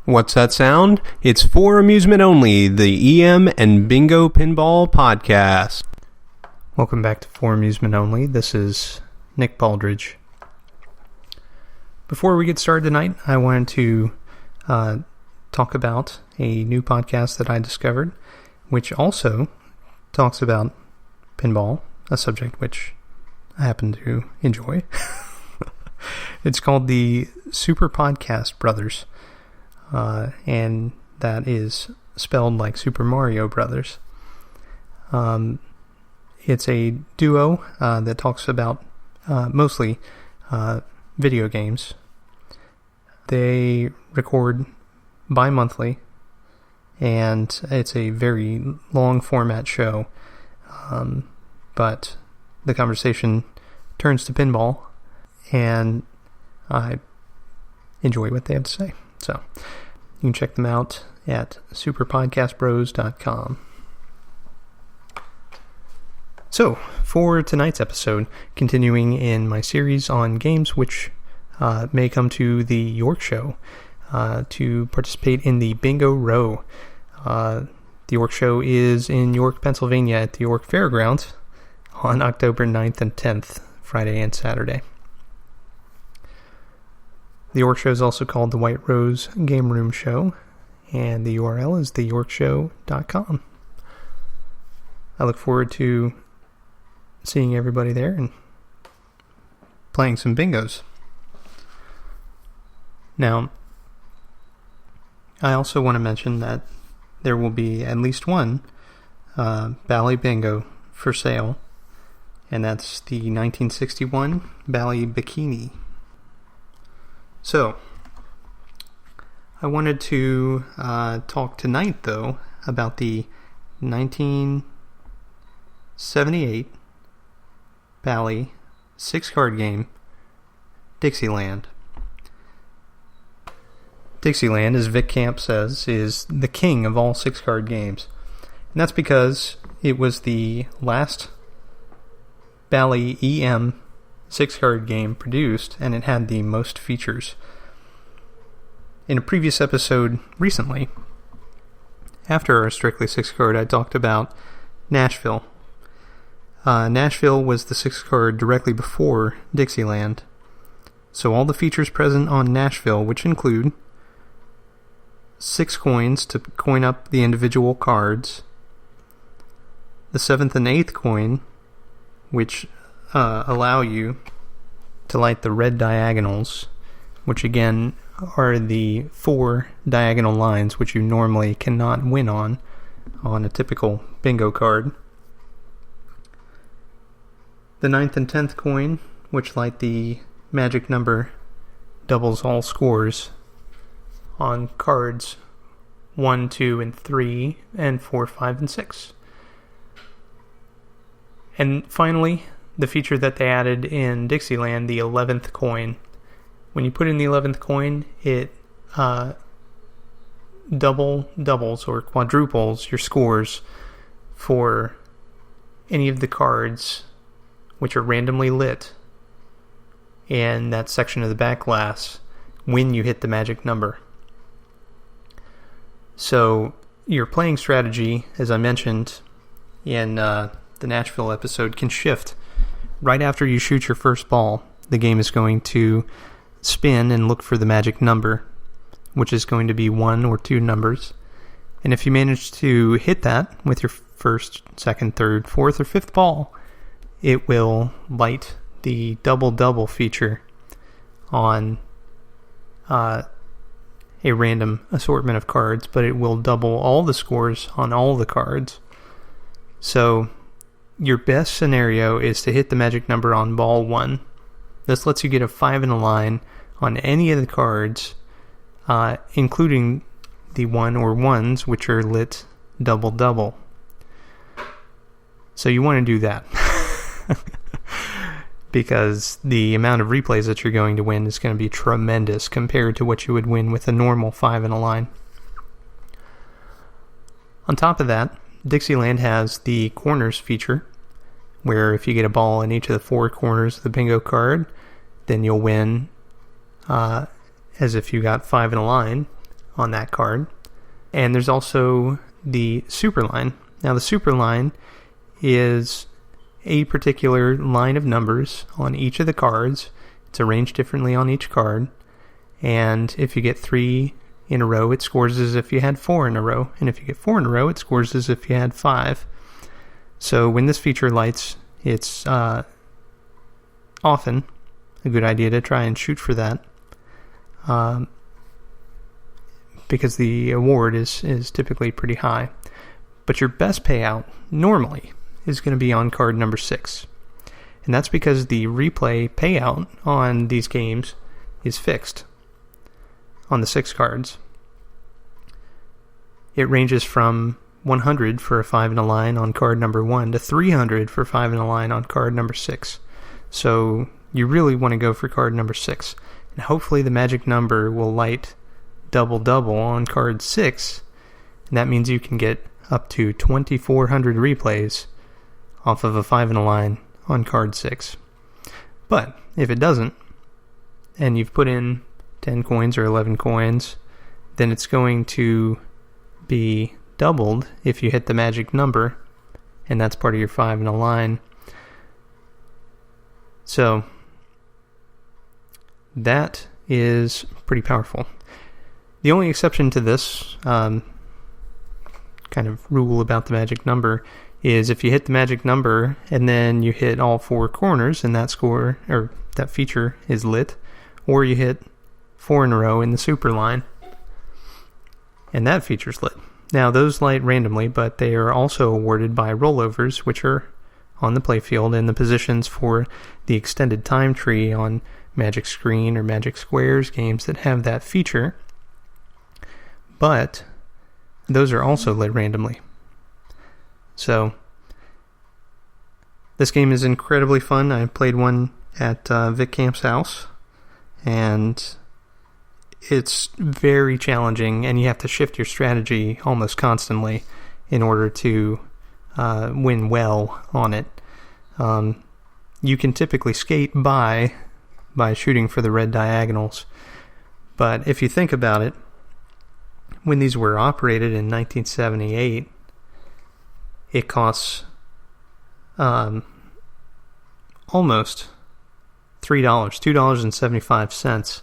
What's that sound? It's For Amusement Only, the EM and Bingo Pinball Podcast. Welcome back to For Amusement Only. This is Nick Baldridge. Before we get started tonight, I wanted to talk about a new podcast that I discovered, which also talks about pinball, a subject which I happen to enjoy. It's called the Super Podcast Brothers. And that is spelled like Super Mario Brothers. It's a duo that talks about mostly video games. They record bi-monthly, and it's a very long format show. But the conversation turns to pinball, and I enjoy what they have to say. So, you can check them out at superpodcastbros.com. So, for tonight's episode, continuing in my series on games which may come to the York Show to participate in the Bingo Row. The York Show is in York, Pennsylvania at the York Fairgrounds on October 9th and 10th, Friday and Saturday. The York Show is also called the White Rose Game Room Show, and the URL is theyorkshow.com. I look forward to seeing everybody there and playing some bingos. Now, I also want to mention that there will be at least one Bally bingo for sale, and that's the 1961 Bally Bikini. So, I wanted to talk tonight, though, about the 1978 Bally 6-card game, Dixieland. Dixieland, as Vic Camp says, is the king of all 6-card games. And that's because it was the last Bally EM 6-card game produced, and it had the most features. In a previous episode recently, after our Strictly 6-card, I talked about Nashville. Nashville was the 6-card directly before Dixieland. So all the features present on Nashville, which include 6 coins to coin up the individual cards, the 7th and 8th coin, which allow you to light the red diagonals, which again are the 4 diagonal lines which you normally cannot win on a typical bingo card. The 9th and 10th coin, which light the magic number doubles all scores on cards 1, 2, and 3, and 4, 5, and 6. And finally, the feature that they added in Dixieland, the 11th coin. When you put in the 11th coin, it doubles or quadruples your scores for any of the cards which are randomly lit in that section of the back glass when you hit the magic number. So your playing strategy, as I mentioned in the Nashville episode, can shift. Right after you shoot your first ball, the game is going to spin and look for the magic number, which is going to be 1 or 2 numbers. And if you manage to hit that with your first, second, third, fourth, or fifth ball, it will light the double-double feature on a random assortment of cards, but it will double all the scores on all the cards. So your best scenario is to hit the magic number on ball 1. This lets you get a 5 in a line on any of the cards, including the 1 or 1s, which are lit double-double. So you want to do that. Because the amount of replays that you're going to win is going to be tremendous compared to what you would win with a normal 5 in a line. On top of that, Dixieland has the corners feature, where if you get a ball in each of the 4 corners of the bingo card, then you'll win as if you got 5 in a line on that card. And there's also the super line. Now, the super line is a particular line of numbers on each of the cards. It's arranged differently on each card. And if you get 3 in a row, it scores as if you had 4 in a row. And if you get 4 in a row, it scores as if you had 5. So when this feature lights, it's often a good idea to try and shoot for that. Because the award is typically pretty high. But your best payout, normally, is going to be on card number 6. And that's because the replay payout on these games is fixed on the 6 cards. It ranges from 100 for a 5 in a line on card number 1 to 300 for 5 in a line on card number 6. So you really want to go for card number 6. And hopefully the magic number will light double-double on card 6. And that means you can get up to 2,400 replays off of a 5 in a line on card 6. But if it doesn't, and you've put in 10 coins or 11 coins, then it's going to be doubled if you hit the magic number, and that's part of your 5 in a line. So that is pretty powerful. The only exception to this kind of rule about the magic number is if you hit the magic number and then you hit all 4 corners and that score or that feature is lit, or you hit 4 in a row in the super line and that feature's lit. Now those light randomly, but they are also awarded by rollovers, which are on the playfield in the positions for the extended time tree on Magic Screen or Magic Squares games that have that feature. But those are also lit randomly. So this game is incredibly fun. I played one at Vic Camp's house, and it's very challenging, and you have to shift your strategy almost constantly in order to win well on it. You can typically skate by shooting for the red diagonals, but if you think about it, when these were operated in 1978, it costs almost $3, $2.75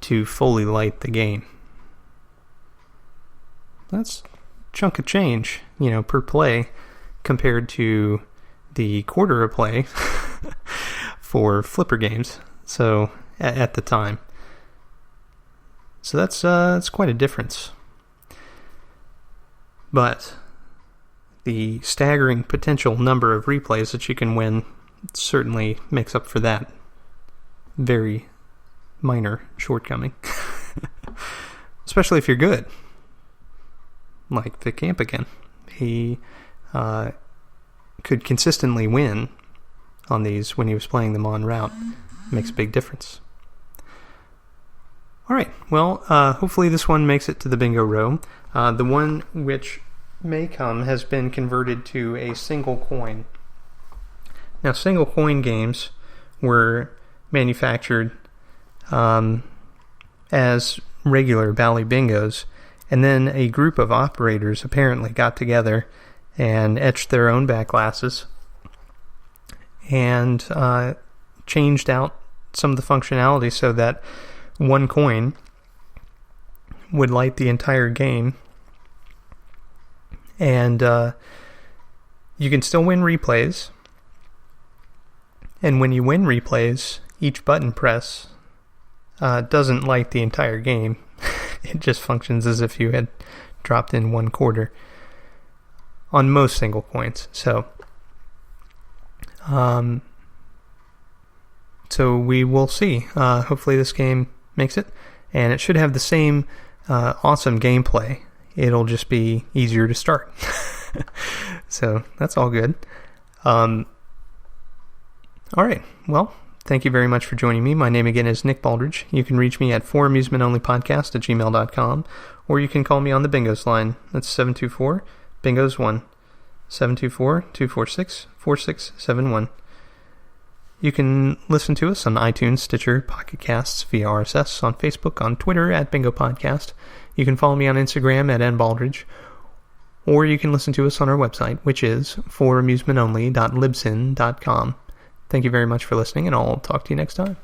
to fully light the game. That's a chunk of change, per play, compared to the quarter a play for flipper games. So at the time, so that's quite a difference. But the staggering potential number of replays that you can win certainly makes up for that very minor shortcoming. Especially if you're good. Like Vic Camp again. He could consistently win on these when he was playing them on route. Makes a big difference. Alright, well, hopefully this one makes it to the bingo row. The one which may come has been converted to a single coin. Now, single coin games were manufactured as regular Bally bingos, and then a group of operators apparently got together and etched their own back glasses and changed out some of the functionality so that one coin would light the entire game, and you can still win replays. And when you win replays, each button press doesn't light the entire game. It just functions as if you had dropped in 1 quarter on most single coins. So we will see. Hopefully this game makes it, and it should have the same awesome gameplay. It'll just be easier to start. So that's all good. All right, well, thank you very much for joining me. My name again is Nick Baldridge. You can reach me at foramusementonlypodcast@gmail.com, or you can call me on the Bingos line. That's 724-BINGOS1, 724-246-4671. You can listen to us on iTunes, Stitcher, Pocket Casts, via RSS, on Facebook, on Twitter, at Bingo Podcast. You can follow me on Instagram, at nbaldridge. Or you can listen to us on our website, which is foramusementonly.libsyn.com. Thank you very much for listening, and I'll talk to you next time.